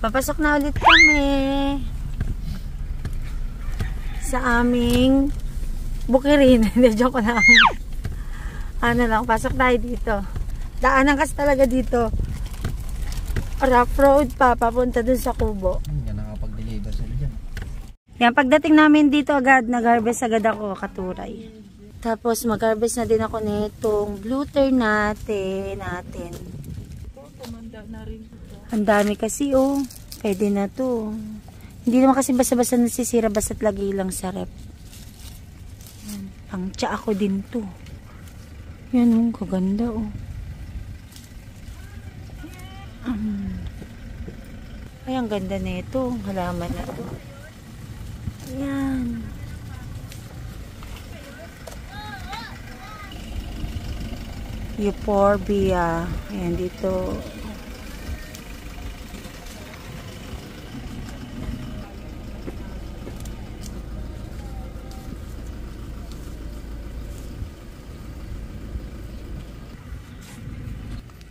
Papasok na ulit kami sa aming bukirin. Hindi, joke lang. Ano lang, pasok tayo dito. Daanan kasi talaga dito. Rough road pa, papunta dun sa Kubo. Yan, nakapag-deliver sila dyan. Yan, pagdating namin dito agad, nag-harvest agad ako, katuray. Tapos mag-harvest na din ako nitong blue tern natin. Ang dami kasi oh. Pwede na to. Hindi naman kasi basta-basta nasisira, basta't lagi lang sa rep. Pang tsa ako din to. Yan oh, kaganda oh. Ay, ang ganda na ito. Halaman na to. Yan. Euphorbia. Ayan dito.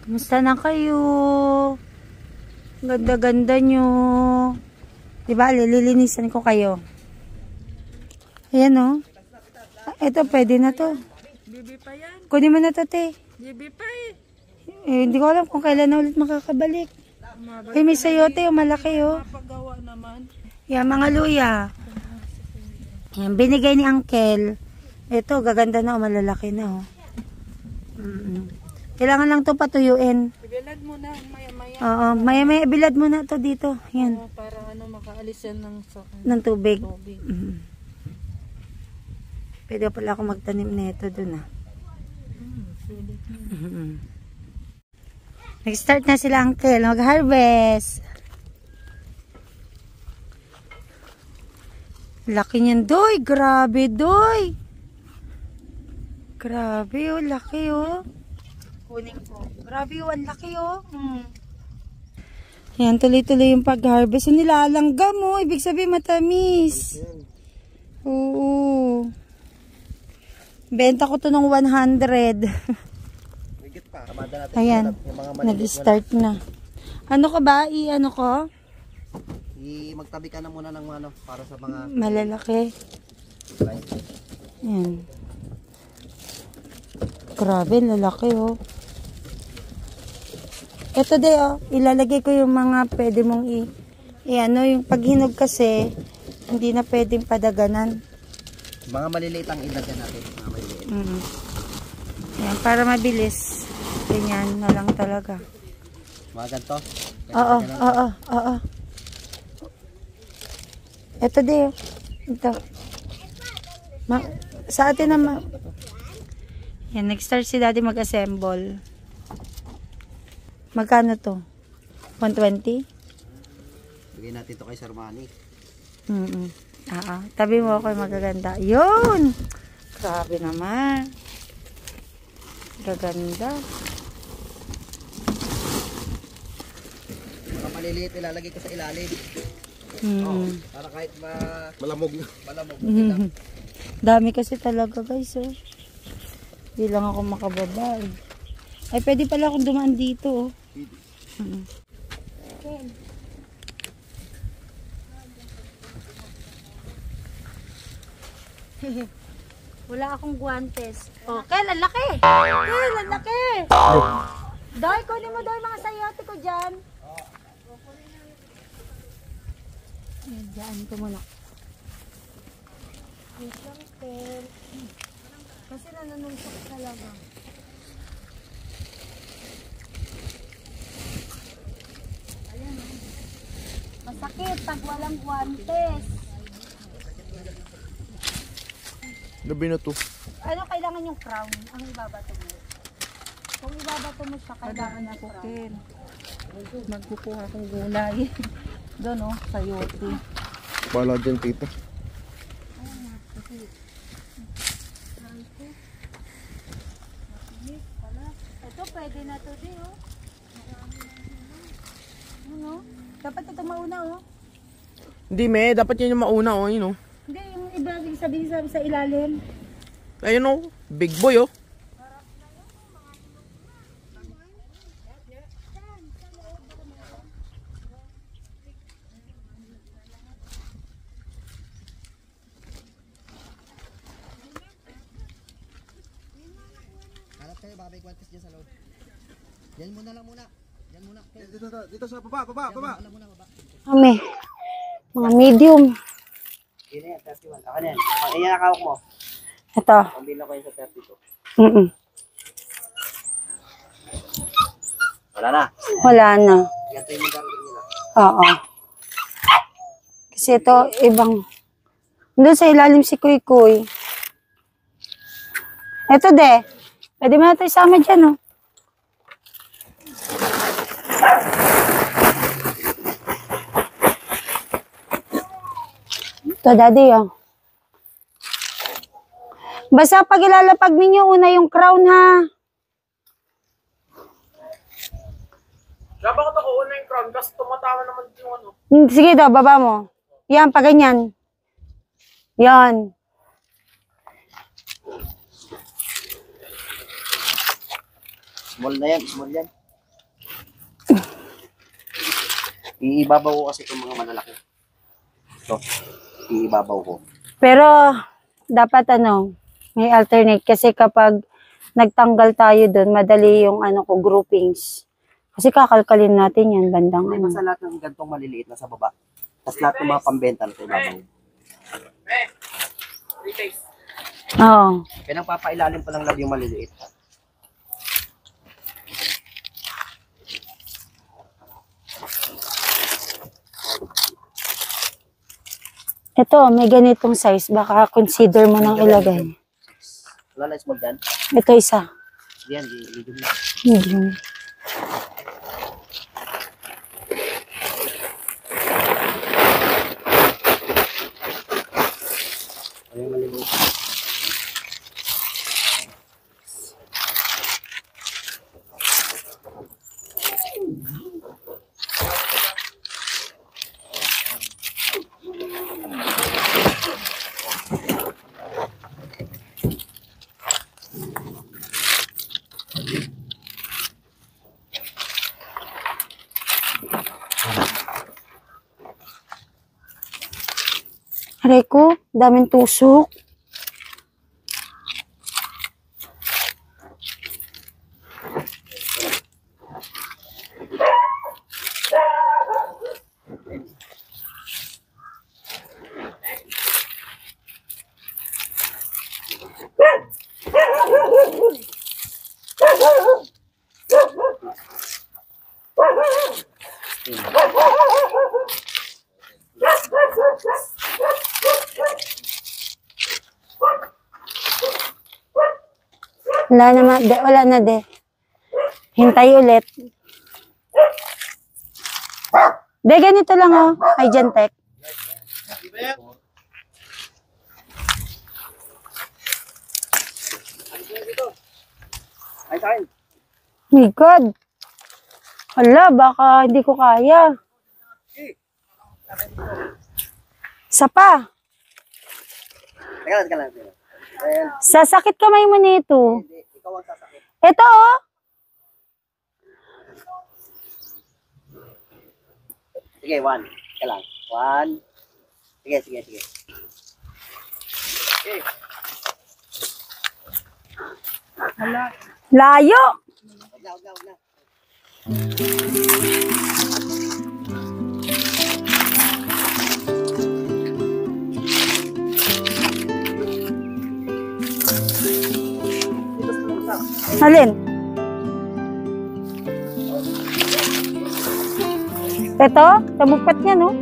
Kumusta na kayo? Ganda-ganda nyo. Diba, lilinisan ko kayo. Ayan o. Ito, pwede na to. Bibi pa yan. Kunin mo na to, te. Bibi pa Hindi ko alam kung kailan na ulit makakabalik. Ay, may sayote o malaki o. Mapagawa naman. Yan, mga luya. Yan, binigay ni Uncle. Ito, gaganda na o, malalaki na o. Kailangan lang to patuyuin. Ibilad mo na maya-maya. Oo, maya-maya bilad mo na to dito. Yan. Para ano, makaalis yan ng tubig. Pwede pala ako magtanim nito dun ah. Nag-start na sila Uncle, mag-harvest. Laki niyan, doy. Grabe, doy. Grabe oh, laki oh. Kunin ko. Grabe oh, ang laki oh. Yan, tuloy-tuloy yung pag-harvest. Nilalanggam mo. Ibig sabihin matamis. Oo. Benta ko to ng 100. Ayan. Nag-start na. Ano ka ba? Ano ko? Magtabi ka na muna ng ano, para sa mga malalaki. Ayan. Grabe, lalaki oh. Ito de oh, ilalagay ko yung mga pwede mong ano, yung paghinog kasi hindi na pwedeng padaganan. Mga maliliit ang ilagyan natin, mga maliliit. Yan, para mabilis. Ganyan na lang talaga. Mga ganito? Oo. Ito de oh. Ito. Sa atin naman. Yan, nag-start si Daddy mag-assemble. Magkano to? 120? Bigay natin to kay Sir Manny. Tabi mo ako magaganda. Yun! Grabe naman. Gaganda. Mga maliliit ilalagay ko sa ilalim. Para kahit malamog. Dami kasi talaga guys oh. Hindi lang ako makababa eh. Ay, pwede pala akong dumaan dito. Wala akong guantes. Oh, Kel, ang laki! Kel, ang laki! Doy, kunin mo doy mga sayote ko dyan. Diyan ko muna. Kel. Kasi nananungkot talaga. Masakit pag walang guantes. Labi na to. Ano kailangan yung crown? Ang ibabato mo. Kung ibabato mo siya, kailangan na crown. Magkukuha akong gulay. Doon oh, sayote. Pala dyan, tita. Ito pwede na to di oh. Ano? Dapat ito mauna oh. Hindi, me. Dapat yan yung mauna, oh. Yun, oh. Hindi, yung iba sabihin sa ilalim. Ayun, oh. Big boy, oh. kayo, baka may kwantes dyan sa loob. Yan muna lang muna. Yan muna. Dito sa baba. Yan muna, baba. Kami. Mga medium. Yan na yan, 31. Ako na yan. Iyan ang kawak mo. Ito. Pambila ko yun sa 32. Mm-mm. Wala na. Wala na. Ganito yung gagawin nila. Oo. Kasi ito, ibang... Doon sa ilalim si Kuy Kuy. Ito de. Pwede mo na ito isama dyan, oh. Ito, daddy, oh. Basta pag ilalapag ninyo, una yung crown, ha. Kaya bakit ako una yung crown? Kasi tumatawa naman yung ano. Sige daw, baba mo. Yan, pag ganyan. Yan. Small na yan, small yan. Iibabaw ko kasi itong mga malalaki. Ito, iibabaw ko. Pero, dapat ano, may alternate. Kasi kapag nagtanggal tayo doon, madali yung ano ko, groupings. Kasi kakalkalin natin yan, bandang May ano. sa lahat ng gantong maliliit na sa baba. Tapos lahat ng mga pambenta na ito ibabaw. Oo. Pinagpapailalim pa lang lang yung maliliit. Ito, may ganitong size. Baka consider mo nang ilagay. Wala na small dyan. Ito isa. Yan, medium na. Medium. Ano yung maliliit? Aray ko, daming tusok. Wala na de. Hintay ulit. De, ganito lang oh. Hygientech. Ay, sa akin. My God. Hala, baka hindi ko kaya. Isa pa. Teka lang. Ayan. Sasakit kamay mo nito. Hindi, ikaw ang sasakit. Ito oh. Sige, 1. Teka lang. 1. Sige. Okay. Layo. Wag na. Alin? Ito, tabukat niya, no?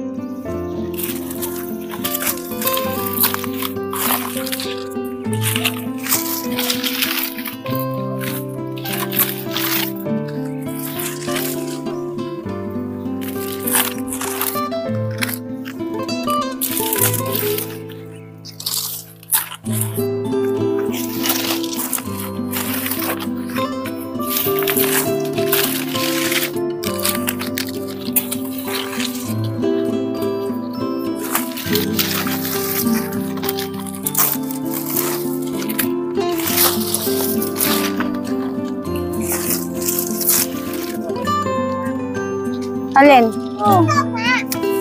Alin? Oh.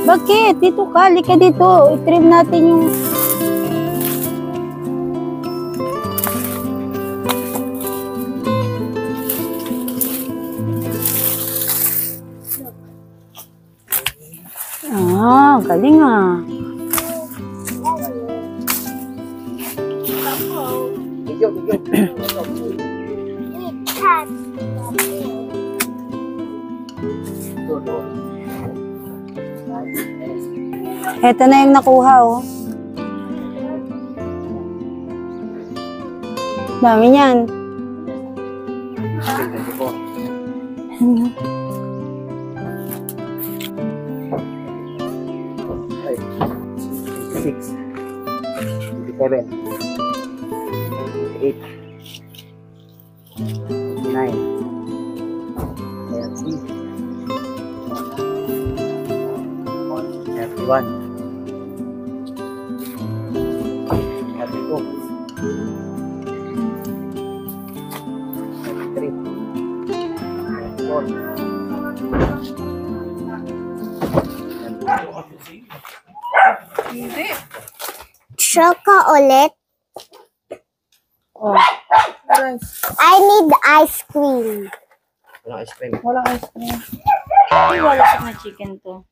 Bakit? Dito ka, halika dito. I-trim natin yung... Ah, galing ah. Video, video. Ito na yung nakuha, oh. Dami niyan. Ano? 26, 27, 28, 29, 30, 31, 32, 33, 34, Hindi. Choco ulit. Oh. I need ice cream. Walang ice cream. Walang ice cream. Ay, wala siya na chicken to.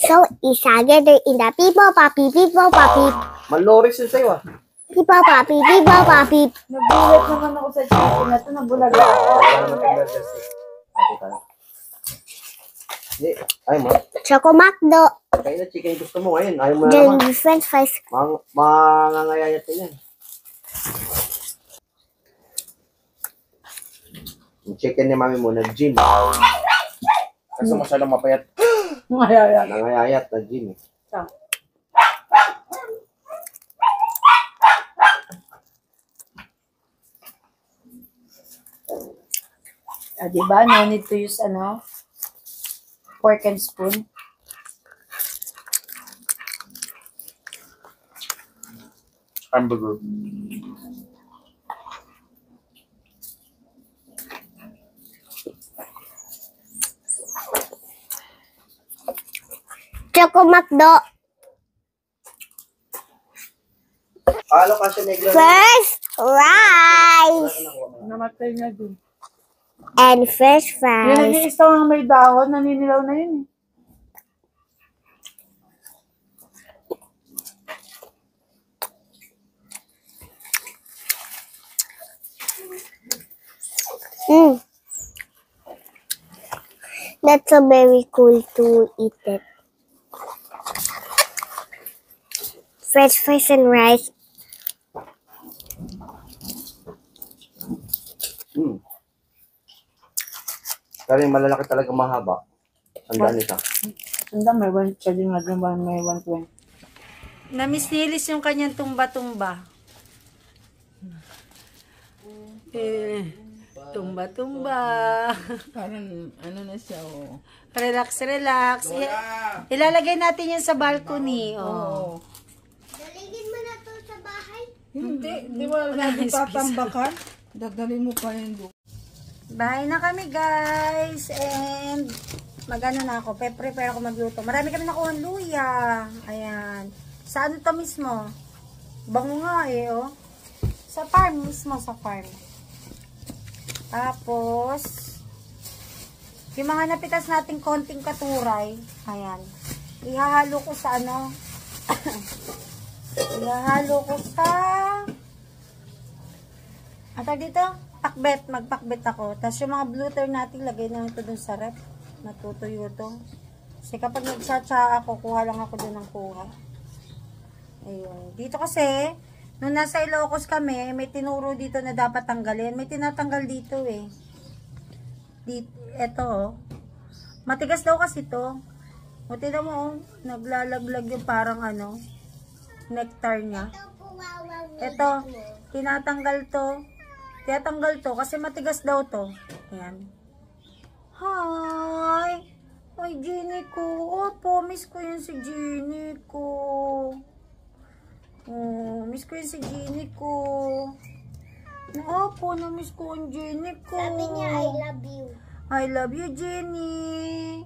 So, isagad in the people, papi, Maloris yun sa'yo ah. people, papi. Nabulat naman ako sa chicken na to. Nabulaga ako. Hindi, ayaw mo. Choco Macdo. Kaya na chicken gusto mo ngayon. Ayaw mo na naman. Jelly French fries. Mangangayayat ka yan. Yung chicken ni mami mo, nag-gym. Kasi masyadong mapayat. Nangayayat, nag-gym eh. Ah, diba? No need to use, fork and spoon. Hamburger. Choco Macdo. Paano kasi negro? First rice. Namatay na din. And French Yung fries. nag-iista nga may dahon, naninilaw na yun eh. Mm. That's so very cool to eat it. French fries and rice. Pero yung malalaki talaga mahaba. Sandaan isa. Sanda, may 1, siya din naman, may 120. Namiss ni Elise yung kanyang tumba-tumba. Tumba-tumba. Parang ano na siya, oh. Relax, relax. Ilalagay natin yan sa balcony. Oh. Daligin mo na to sa bahay. Hindi, di ba lagi tatambakan? Dadalhin mo pa yan doon. Bahay na kami, guys. And magano na ako. Prepare ako magluto. Marami kami nakuha luya. Ayan. Sa ano to mismo? Bango nga eh, oh. Sa farm mismo, sa farm. Tapos, yung mga napitas nating konting katuray, ayan. Ihahalo ko sa ano? Ihahalo ko sa dito? Pakbet. Magpakbet ako. Tapos yung mga bluter natin, lagay na ito dun sa rep. Natutuyo to. Kasi kapag nagchatcha ako, kuha lang ako dun ng kuha. Ayun. Dito kasi, nung nasa Ilocos kami, may tinuro dito na dapat tanggalin. May tinatanggal dito eh. Ito oh. Matigas daw kasi to. O tignan mo oh, naglalaglag yung parang nectar niya. Ito, tinatanggal to. Tinatanggal to kasi matigas daw to. Ayan. Hi! Ay, Jenny ko. Opo, miss ko yun si Jenny ko. Oh, miss ko yun si Jenny ko. Opo, na-miss ko ang Jenny ko. Sabi niya, I love you. I love you, Jenny.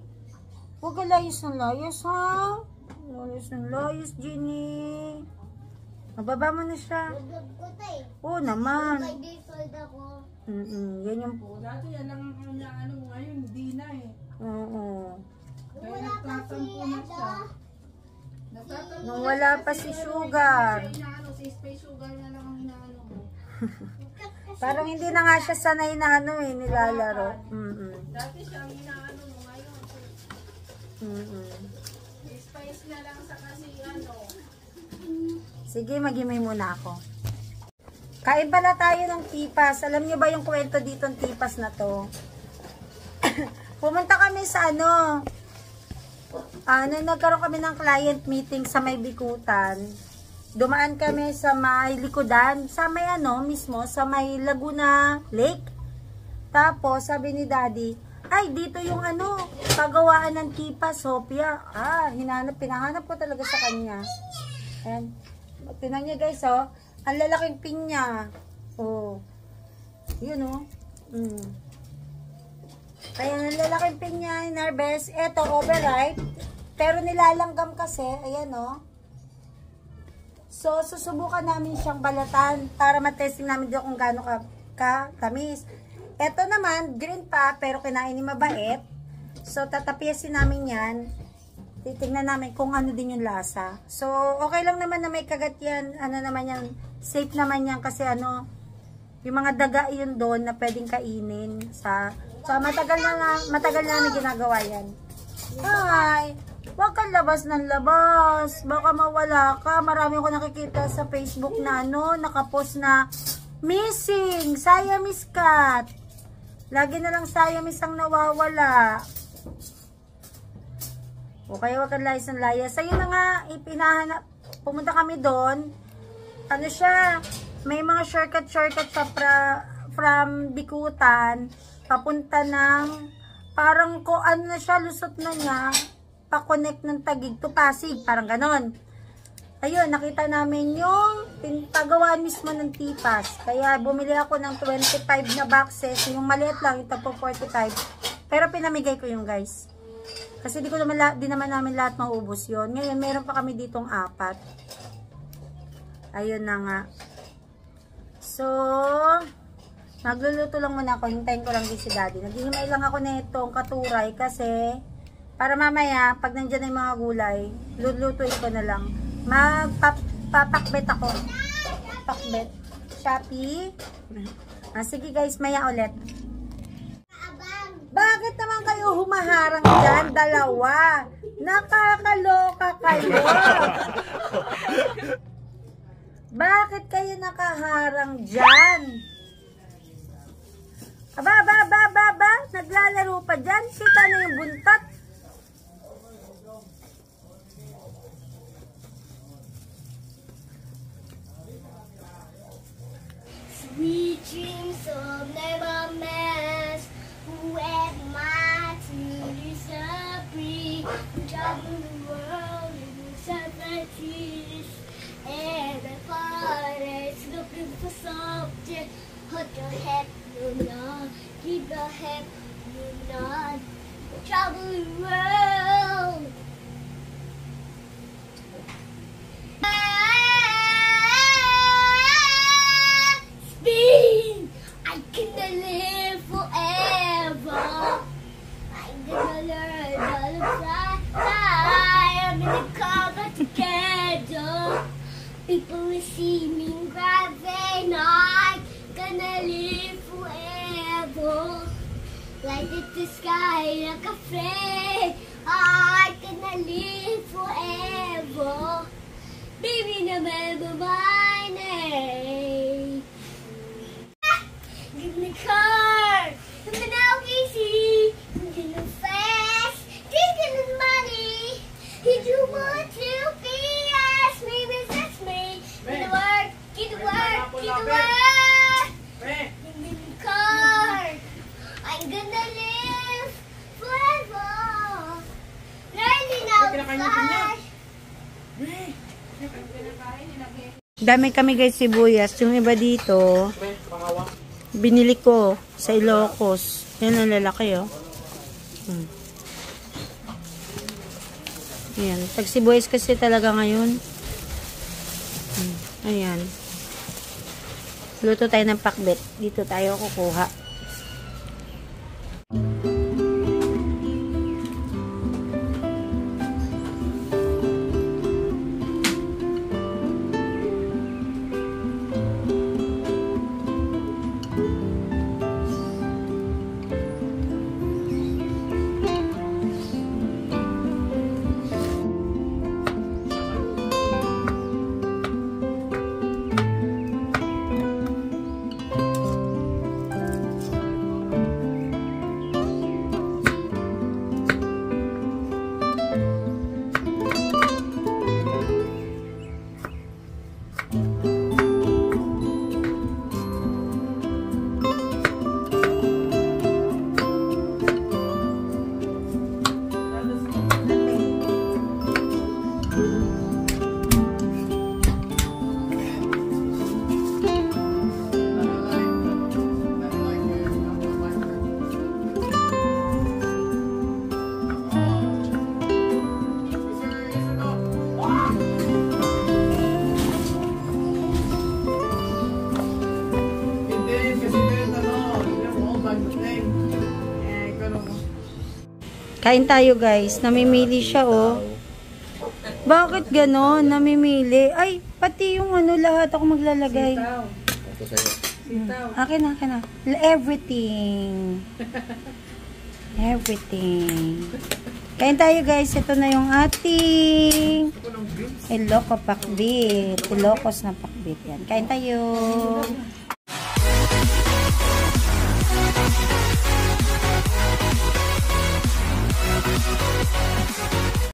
Huwag ka layas ng layas, ha? Layas ng layas, Jenny. Mababa mo na siya. Vlog ko to eh. Oo naman. By default ako. Yan yung... Dati yan ang ngayon, hindi na eh. Oo. Kaya nagtatampo na siya. Nagtatampo Nung wala pa si Sugar. inaano, si Space Sugar na lang ang inaano mo. Parang hindi na nga siya sanay na ano eh, nilalaro. Dati siya ang inaano mo ngayon. Si Space na lang sa kasi ano. Sige, mag-imay muna ako. Kain pala tayo ng tipas. Alam niyo ba yung kwento dito ng tipas na to? Pumunta kami sa nagkaroon kami ng client meeting sa may Bikutan. Dumaan kami sa may likodan, sa may mismo, sa may Laguna Lake. Tapos, sabi ni Daddy, ay, dito yung pagawaan ng tipas, Sophia. Pinahanap ko talaga sa kanya. Ayan. Tingnan niyo guys, oh. Ang lalaking pinya. Oh. Yun, oh. Kaya ang lalaking pinya, Narbes. Eto, overripe. Pero nilalanggam kasi. Ayan, oh. So, susubukan namin siyang balatan para matesting namin dito kung gaano ka-tamis. Eto naman, green pa, pero kinain ni mabait. So, tatapiasin namin yan. Titingnan namin kung ano din yung lasa. So, okay lang naman na may kagat yan. Ano naman yan, safe naman yan kasi yung mga daga yun doon na pwedeng kainin. So, matagal na namin ginagawa yan. Hi! Huwag kang labas ng labas. Baka mawala ka. Marami ko nakikita sa Facebook na nakapost na missing, Siamese cat. Lagi na lang Siamese ang nawawala. O kaya wag kang layas ng layas. Ayun na nga, ipinahanap. Pumunta kami doon. May mga shortcut sa from Bikutan, papunta ng, parang lusot na niya, pa-connect ng Taguig to Pasig, parang ganon. Ayun, nakita namin yung pagawaan mismo ng tipas. Kaya bumili ako ng 25 na boxes. Yung maliit lang, ito po 45. Pero pinamigay ko yung guys. Kasi di naman namin lahat maubos yon. Ngayon, meron pa kami ditong 4. Ayun na nga. So, nagluluto lang muna ako. Hintayin ko lang din si Daddy. Naghihimay lang ako na itong katuray kasi para mamaya, pag nandyan na yung mga gulay, lulutuin ko na lang. Magpapakbet ako. Pakbet. Shopee. Sige guys, maya ulit. Bakit naman kayo humaharang dyan? Dalawa. Nakakaloka kayo. Bakit kayo nakaharang dyan? Aba. Naglalaro pa dyan. Kita na yung buntot. Sweet dreams of never mess. Who am I to disagree? Travel the world in separate and the forest looking for something. Hold your head, you know. Keep your head, you know. Travel the world. Speed! I can live forever. I'm gonna learn how to fly. I'm gonna come back together. People will see me driving. I'm gonna live forever. Light at the sky like a flame. I'm gonna live forever. Baby, remember my name. Give me a car. I'm gonna easy. I'm gonna fast. Taking the money. Did you want to be us? Maybe that's me. Get to work. Get to work. Get to work. Give me a car. I'm gonna live forever. Learning how to fly. Dami kami guys sibuyas. Yung iba dito, binili ko sa Ilocos. Yan ang lalaki oh. Ayan. Tag-sibuyas kasi talaga ngayon. Ayan. Luto tayo ng pakbet. Dito tayo kukuha. Kain tayo guys. Namimili siya oh. Bakit ganon? Namimili. Ay, pati yung ano lahat ako maglalagay. Ito sa'yo. Akin na. Everything. Everything. Kain tayo guys. Ito na yung ating Ilocos pakbit. Ilocos na pakbit yan. Kain tayo.